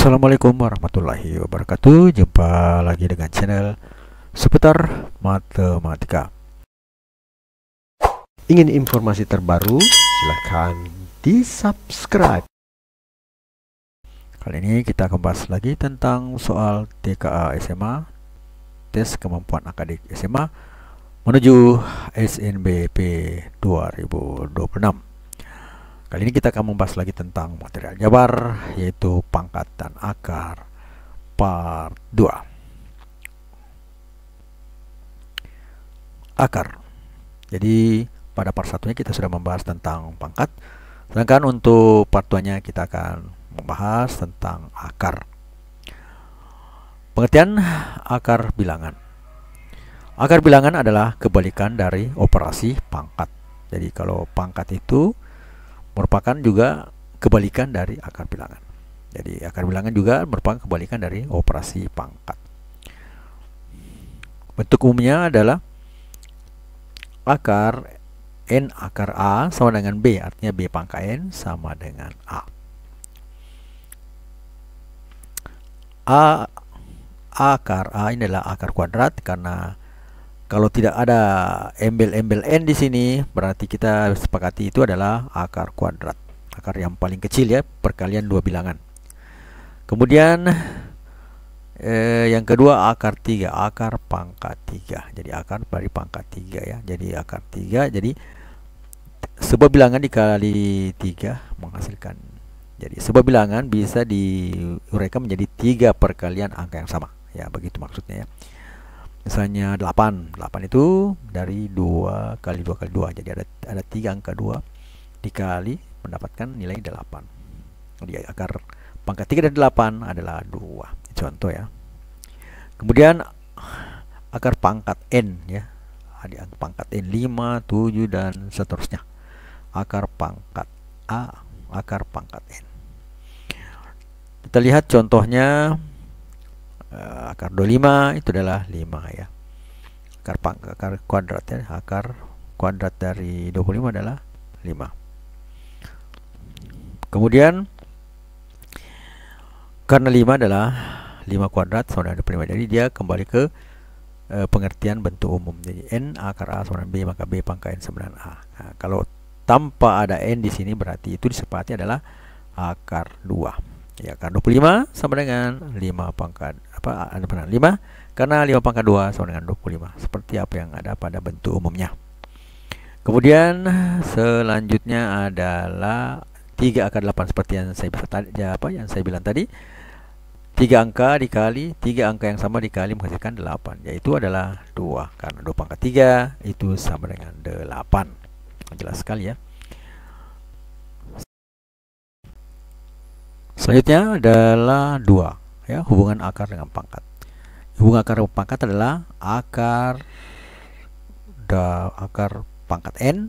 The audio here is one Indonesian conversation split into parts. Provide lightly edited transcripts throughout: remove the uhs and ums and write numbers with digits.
Assalamualaikum warahmatullahi wabarakatuh. Jumpa lagi dengan channel seputar matematika. Ingin informasi terbaru? Silahkan di subscribe. Kali ini kita akan bahas lagi tentang soal TKA SMA, tes kemampuan akademik SMA menuju SNBP 2026. Kali ini kita akan membahas lagi tentang material jabar, yaitu pangkat dan akar part 2. Akar. Jadi pada part 1-nya kita sudah membahas tentang pangkat, sedangkan untuk part 2-nya kita akan membahas tentang akar. Pengertian akar bilangan. Akar bilangan adalah kebalikan dari operasi pangkat. Jadi kalau pangkat itu merupakan juga kebalikan dari akar bilangan. Jadi akar bilangan juga merupakan kebalikan dari operasi pangkat. Bentuk umumnya adalah akar N akar A sama dengan B, artinya B pangkat N sama dengan A. Akar A ini adalah akar kuadrat, karena kalau tidak ada embel-embel N di sini, berarti kita sepakati itu adalah akar kuadrat. Akar yang paling kecil ya, perkalian dua bilangan. Kemudian yang kedua akar 3, akar pangkat 3. Jadi akar dari pangkat 3 ya. Jadi akar 3, jadi sebuah bilangan dikali 3 menghasilkan. Jadi sebuah bilangan bisa diuraikan menjadi 3 perkalian angka yang sama. Ya, begitu maksudnya ya. Misalnya 8 itu dari 2 kali 2 kali 2. Jadi ada 3 angka 2 dikali mendapatkan nilai 8. Jadi akar pangkat 3 dari 8 adalah 2. Contoh ya. Kemudian akar pangkat N ya. Ada pangkat N 5, 7 dan seterusnya. Akar pangkat A, akar pangkat N. Kita lihat contohnya. Akar 25 itu adalah 5 ya. Akar kuadrat ya, akar kuadrat dari 25 adalah 5. Kemudian karena 5 adalah 5 kuadrat sama dengan 25, jadi dia kembali ke pengertian bentuk umum. Jadi N akar A sama dengan B, maka B pangkat N sama dengan A. Nah, kalau tanpa ada N di sini, berarti itu disepakati adalah akar 2. Ya, akar 25 sama dengan 5 pangkat 5, karena 5 pangkat 2 sama dengan 25. Seperti apa yang ada pada bentuk umumnya. Kemudian selanjutnya adalah 3 akar 8 seperti yang saya bilang tadi. 3 angka dikali 3 angka yang sama dikali menghasilkan 8, yaitu adalah 2. Karena 2 pangkat 3 itu sama dengan 8. Jelas sekali ya. Selanjutnya adalah 2 ya, hubungan akar dengan pangkat. Hubungan akar dengan pangkat adalah akar pangkat N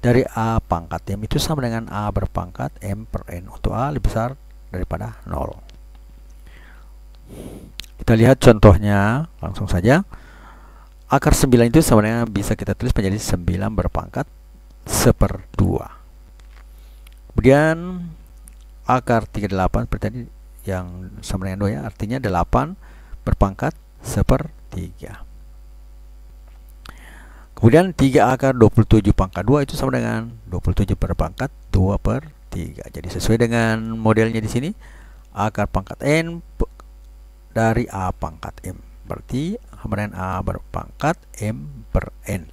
dari A pangkat M itu sama dengan A berpangkat M per N, untuk A lebih besar daripada 0. Kita lihat contohnya langsung saja. Akar 9 itu sama dengan, bisa kita tulis menjadi 9 berpangkat 1/2. Kemudian akar 38 seperti tadi yang sama dengan 2 ya, artinya 8 berpangkat 1/3. Kemudian 3 akar 27 pangkat 2 itu sama dengan 27 berpangkat 2/3. Jadi sesuai dengan modelnya di sini, akar pangkat N dari A pangkat M, berarti sama dengan A berpangkat M per N.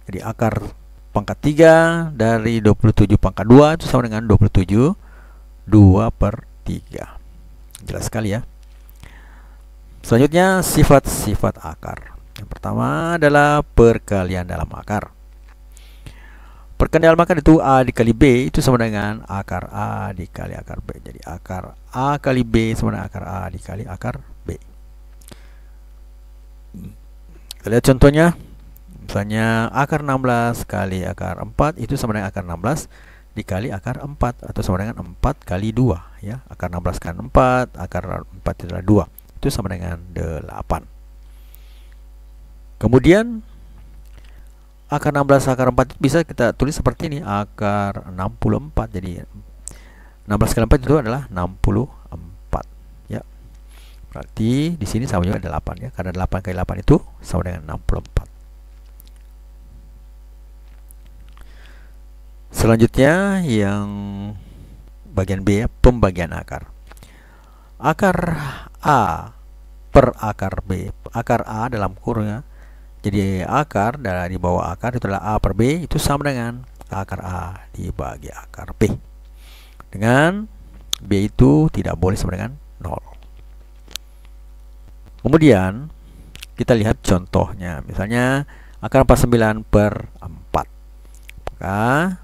Jadi akar pangkat 3 dari 27 pangkat 2 itu sama dengan 27 2/3. Jelas sekali ya. Selanjutnya sifat-sifat akar. Yang pertama adalah perkalian dalam akar. Perkalian dalam akar itu A dikali B itu sama dengan akar A dikali akar B. Jadi akar A kali B sama dengan akar A dikali akar B. Kita lihat contohnya. Misalnya akar 16 kali akar 4 itu sama dengan akar 16 dikali akar 4, atau sama dengan 4 kali 2 ya. Akar 16 kali 4, akar 4 itu adalah 2. Itu sama dengan 8. Kemudian akar 16 akar 4 bisa kita tulis seperti ini, akar 64. Jadi 16 kali 4 itu adalah 64. Berarti di sini sama juga 8 ya, karena 8 kali 8 itu sama dengan 64. Selanjutnya yang bagian B ya, pembagian akar. Akar A per akar B. Akar A dalam kurung ya. Jadi akar dari bawah akar itu adalah A per B, itu sama dengan akar A dibagi akar B. Dengan B itu tidak boleh sama dengan 0. Kemudian kita lihat contohnya. Misalnya akar 49 per 4. Maka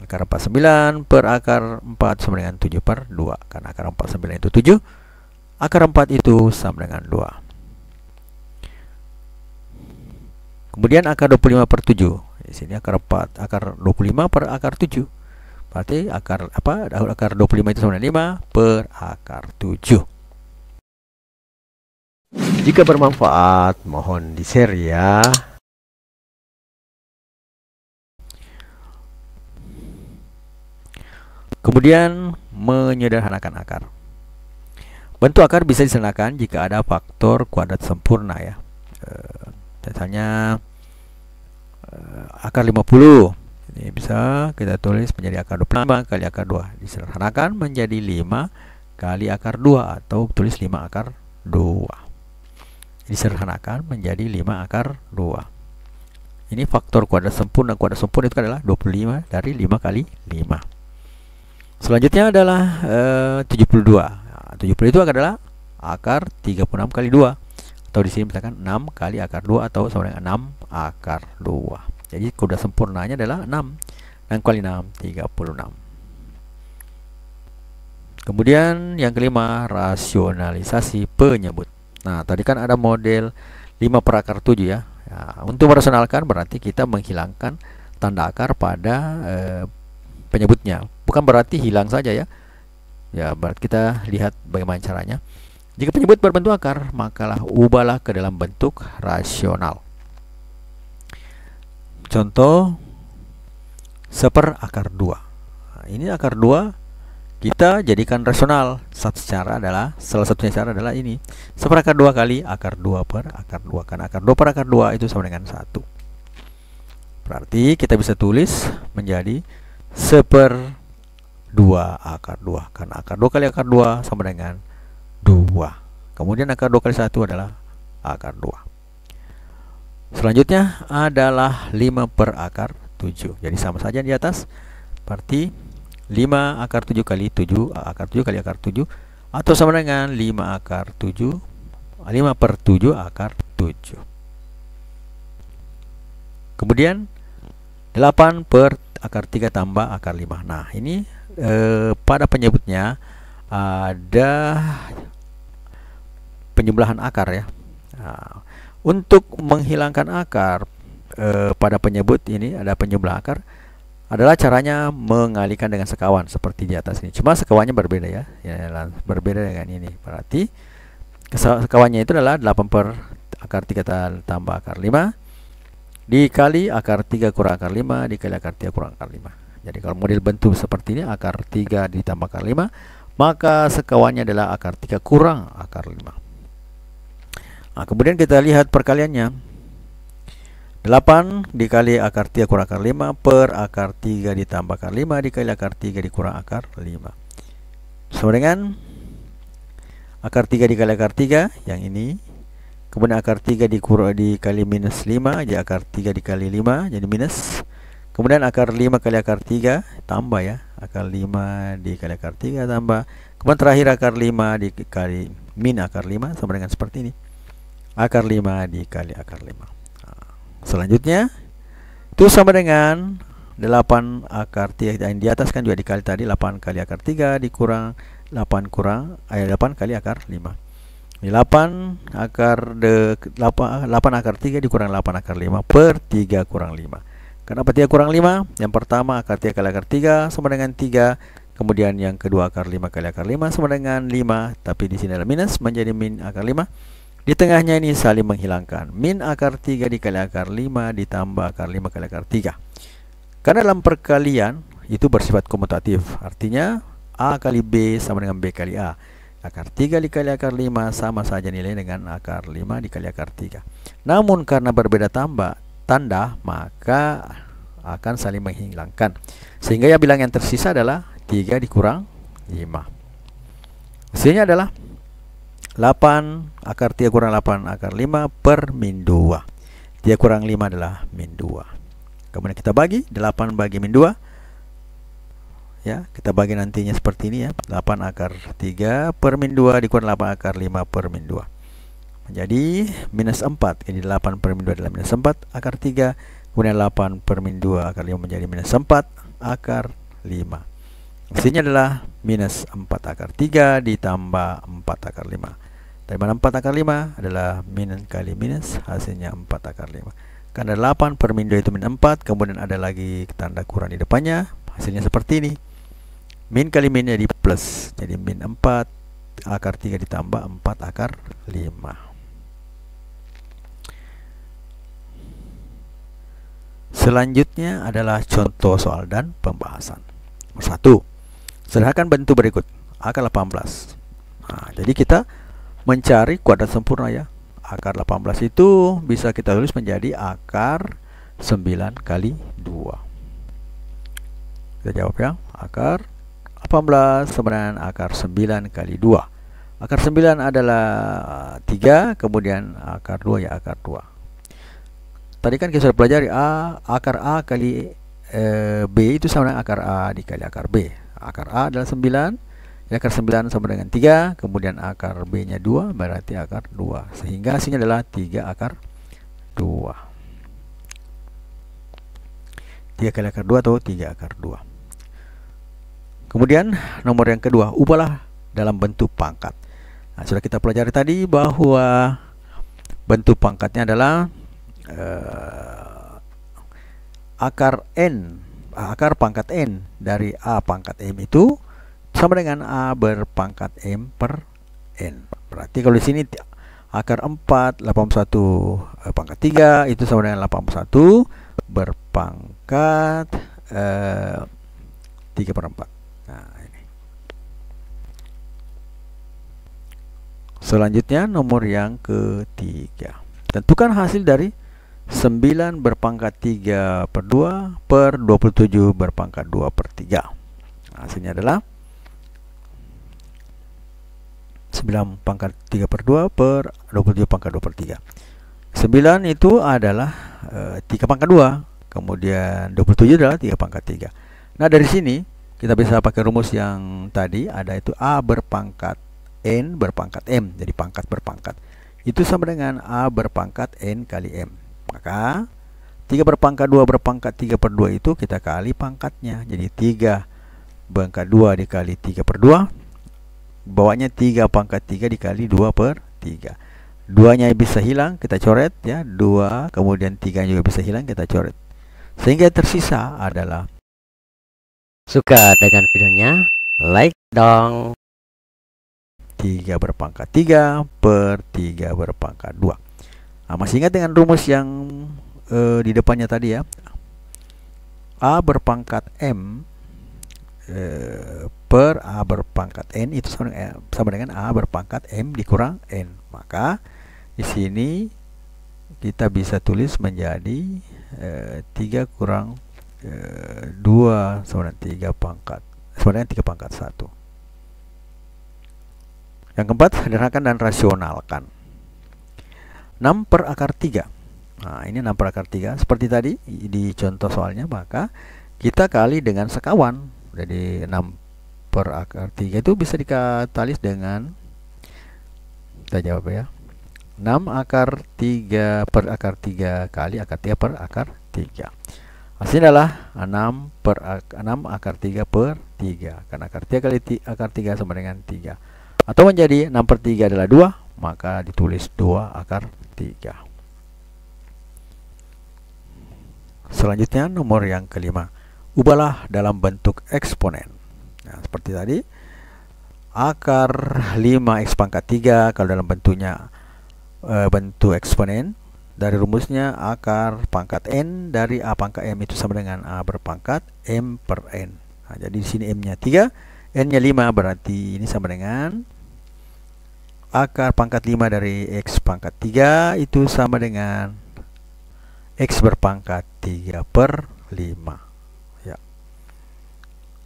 akar 49 per akar 4 sama dengan 7 per 2. Karena akar 49 itu 7, akar 4 itu sama dengan 2. Kemudian akar 25 per 7. Di sini akar 4, akar 25 per akar 7. Berarti akar apa? Akar 25 itu sama dengan 5 per akar 7. Jika bermanfaat, mohon di-share ya. Kemudian menyederhanakan akar. Bentuk akar bisa disederhanakan jika ada faktor kuadrat sempurna ya. Misalnya akar 50 ini bisa kita tulis menjadi akar 25 kali akar 2, disederhanakan menjadi 5 kali akar 2, atau tulis 5 akar 2, disederhanakan menjadi 5 akar 2. Ini faktor kuadrat sempurna. Kuadrat sempurna itu adalah 25 dari 5 kali 5. Selanjutnya adalah 72. Nah, 70 itu adalah akar 36 kali 2, atau di sini misalkan 6 kali akar 2, atau sama dengan 6 akar 2. Jadi kuadrat sempurnanya adalah 6. 6 kali 6, 36. Kemudian yang kelima, rasionalisasi penyebut. Nah, tadi kan ada model 5 per akar 7 ya. Untuk merasionalkan berarti kita menghilangkan tanda akar pada penyebutnya. Bukan berarti hilang saja ya. Ya, berarti kita lihat bagaimana caranya. Jika penyebut berbentuk akar, makalah ubahlah ke dalam bentuk rasional. Contoh seper akar 2. Nah, ini akar 2 kita jadikan rasional. Salah satunya cara adalah ini. Seper akar 2 kali akar 2 per akar 2. Karena akar 2 per akar 2 itu sama dengan 1. Berarti kita bisa tulis menjadi seper 2 akar 2. Karena akar 2 kali akar 2 sama dengan 2. Kemudian akar 2 kali 1 adalah akar 2. Selanjutnya adalah 5 per akar 7. Jadi sama saja di atas. Berarti 5 akar 7 kali 7 akar 7 kali akar 7, atau sama dengan 5 akar 7, 5 per 7 akar 7. Kemudian 8 per akar 3 tambah akar 5. Nah, ini pada penyebutnya ada penjumlahan akar ya. Nah, untuk menghilangkan akar pada penyebut ini ada penjumlah akar, adalah caranya mengalihkan dengan sekawan seperti di atas ini. Cuma sekawannya berbeda ya, berbeda dengan ini. Berarti sekawannya itu adalah 8 per akar 3 tambah akar 5 dikali akar 3 kurang akar 5 dikali akar 3 kurang akar 5. Jadi kalau model bentuk seperti ini, akar 3 ditambah akar 5, maka sekawannya adalah akar 3 kurang akar 5. Nah, kemudian kita lihat perkaliannya. 8 dikali akar 3 kurang akar 5 per akar 3 ditambah akar 5 dikali akar 3 dikurang akar 5. Sama dengan akar 3 dikali akar 3 yang ini. Kemudian akar 3 dikali minus 5, jadi akar 3 dikali 5 jadi minus. Kemudian akar 5 kali akar 3 tambah ya. Akar 5 dikali akar 3 tambah. Kemudian terakhir akar 5 dikali min akar 5 sama dengan seperti ini. Akar 5 dikali akar 5. Selanjutnya itu sama dengan 8 akar 3 yang di atas kan juga dikali tadi, 8 kali akar 3 dikurang 8 kurang 8 kali akar 5. Ini 8 akar 8 akar 3 dikurang 8 akar 5 per 3 kurang 5. Kenapa 3 kurang 5? Yang pertama akar 3 kali akar 3 sama dengan 3. Kemudian yang kedua akar 5 kali akar 5 sama dengan 5, tapi di sini adalah minus menjadi min akar 5. Di tengahnya ini saling menghilangkan. Min akar 3 dikali akar 5 ditambah akar 5 kali akar 3. Karena dalam perkalian itu bersifat komutatif. Artinya A kali B sama dengan B kali A. Akar 3 dikali akar 5 sama saja nilai dengan akar 5 dikali akar 3. Namun karena berbeda tanda, maka akan saling menghilangkan. Sehingga ya bilangan yang tersisa adalah 3 dikurang 5. Hasilnya adalah 8 akar 3 kurang 8 akar 5 per min 2. 3 kurang 5 adalah min 2. Kemudian kita bagi 8 bagi min 2. Ya, kita bagi nantinya seperti ini ya. 8 akar 3 per min 2 dikurang 8 akar 5 per min 2. Menjadi minus 4. Jadi 8 per min 2 adalah minus 4 akar 3. Kemudian 8 per min 2 akar 5 menjadi minus 4 akar 5. Hasilnya adalah minus 4 akar 3 ditambah 4 akar 5. Dari mana 4 akar 5 adalah min kali minus, hasilnya 4 akar 5. Karena 8 per min 2 itu min 4. Kemudian ada lagi tanda kurang di depannya. Hasilnya seperti ini. Min kali min jadi plus. Jadi min 4 akar 3 ditambah 4 akar 5. Selanjutnya adalah contoh soal dan pembahasan. Nomor 1. Sederhanakan bentuk berikut. Akar 18. Nah, jadi kita mencari kuadrat sempurna ya. Akar 18 itu bisa kita tulis menjadi akar 9 kali 2. Kita jawab ya. Akar 18 sama dengan akar 9 kali 2. Akar 9 adalah 3, kemudian akar 2 ya akar 2. Tadi kan kita sudah pelajari akar A kali B itu sama dengan akar A dikali akar B. Akar A adalah 9, ya, akar 9 sama dengan 3, kemudian akar B nya 2, berarti akar 2. Sehingga hasilnya adalah 3 akar 2. 3 kali akar 2 atau 3 akar 2. Kemudian nomor yang kedua, ubahlah dalam bentuk pangkat. Nah, sudah kita pelajari tadi bahwa bentuk pangkatnya adalah akar pangkat n dari a pangkat m itu sama dengan a berpangkat m per n. Berarti kalau di sini akar 4 81 pangkat 3 itu sama dengan 81 berpangkat 3 per 4. Nah, ini. Selanjutnya nomor yang ketiga. Tentukan hasil dari 9 berpangkat 3 per 2 per 27 berpangkat 2 per 3. Hasilnya adalah 9 pangkat 3 per 2 per 27 pangkat 2 per 3. 9 itu adalah 3 pangkat 2. Kemudian 27 adalah 3 pangkat 3. Nah, dari sini kita bisa pakai rumus yang tadi. Ada itu A berpangkat N berpangkat M. Jadi pangkat berpangkat. Itu sama dengan A berpangkat N kali M. Maka 3 berpangkat 2 berpangkat 3 per 2 itu kita kali pangkatnya. Jadi 3 pangkat 2 dikali 3 per 2. Bawahnya 3 pangkat 3 dikali 2 per 3. 2-nya bisa hilang, kita coret ya. 2, kemudian 3 juga bisa hilang, kita coret. Sehingga tersisa adalah. Suka dengan videonya? Like dong. 3 berpangkat 3 per 3 berpangkat 2. Nah, masih ingat dengan rumus yang di depannya tadi ya. A berpangkat M per A berpangkat N itu sama dengan A berpangkat M dikurang N. Maka di sini kita bisa tulis menjadi 3 kurang 2 sama dengan 3 pangkat sama dengan 3 pangkat 1. Yang keempat, sederhanakan dan rasionalkan. 6 per akar 3. Nah, ini 6 per akar 3. Seperti tadi di contoh soalnya, maka kita kali dengan sekawan. Jadi 6 per akar 3 itu bisa dikatalis dengan, kita jawab ya, 6 akar 3 per akar 3 kali akar 3 per akar 3. Hasilnya adalah 6 akar 3 per 3. Karena akar 3 kali akar 3 sama dengan 3. Atau menjadi 6 per 3 adalah 2, maka ditulis 2 akar 3. Selanjutnya nomor yang kelima, ubahlah dalam bentuk eksponen. Nah, seperti tadi, akar 5x pangkat 3 kalau dalam bentuknya bentuk eksponen, dari rumusnya akar pangkat n dari a pangkat m itu sama dengan a berpangkat m per n. Nah, jadi di sini m-nya 3, n-nya 5, berarti ini sama dengan akar pangkat 5 dari X pangkat 3 itu sama dengan X berpangkat 3 per 5 ya.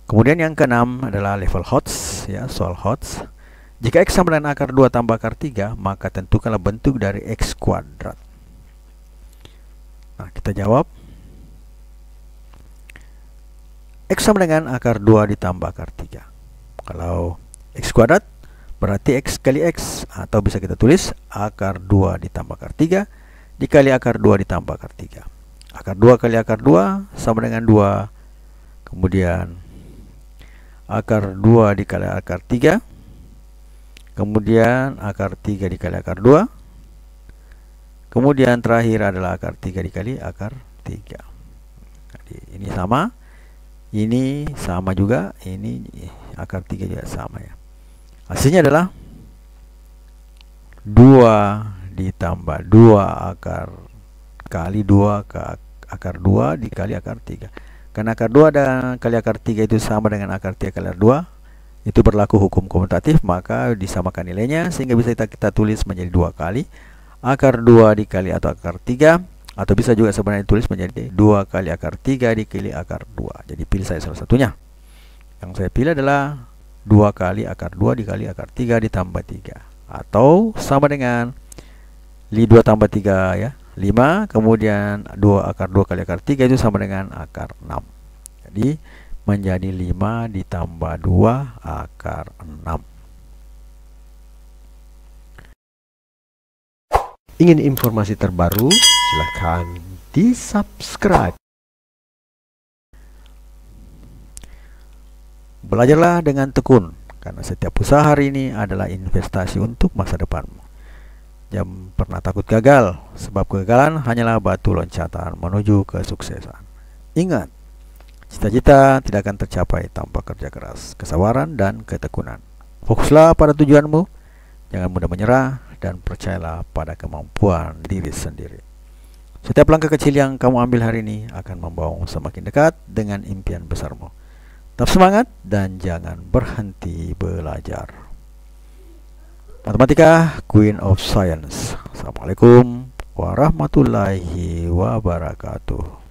Kemudian yang keenam adalah level HOTS ya, soal HOTS. Jika X sama dengan akar 2 tambah akar 3, maka tentukanlah bentuk dari X kuadrat. Nah, kita jawab. X sama dengan akar 2 ditambah akar 3. Kalau X kuadrat berarti X kali X, atau bisa kita tulis akar 2 ditambah akar 3 dikali akar 2 ditambah akar 3. Akar 2 kali akar 2 sama dengan 2. Kemudian akar 2 dikali akar 3. Kemudian akar 3 dikali akar 2. Kemudian terakhir adalah akar 3 dikali akar 3. Jadi ini sama juga, ini akar 3 juga sama ya. Hasilnya adalah 2 ditambah 2 akar kali 2 akar 2 dikali akar 3. Karena akar 2 dan kali akar 3 itu sama dengan akar 3 kali akar 2, itu berlaku hukum komutatif, maka disamakan nilainya sehingga bisa kita tulis menjadi 2 kali akar 2 dikali atau akar 3, atau bisa juga sebenarnya ditulis menjadi 2 kali akar 3 dikali akar 2. Jadi pilih saya salah satunya. Yang saya pilih adalah 2 kali akar 2 dikali akar 3 ditambah 3, atau sama dengan 2 tambah 3 ya, 5, kemudian 2 akar 2 kali akar 3 itu sama dengan akar 6. Jadi menjadi 5 ditambah 2 akar 6. Ingin informasi terbaru? Silahkan di-subscribe. Belajarlah dengan tekun, karena setiap usaha hari ini adalah investasi untuk masa depanmu. Jangan pernah takut gagal, sebab kegagalan hanyalah batu loncatan menuju kesuksesan. Ingat, cita-cita tidak akan tercapai tanpa kerja keras, kesabaran, dan ketekunan. Fokuslah pada tujuanmu, jangan mudah menyerah, dan percayalah pada kemampuan diri sendiri. Setiap langkah kecil yang kamu ambil hari ini akan membawamu semakin dekat dengan impian besarmu. Tetap semangat dan jangan berhenti belajar. Matematika, Queen of Science. Assalamualaikum warahmatullahi wabarakatuh.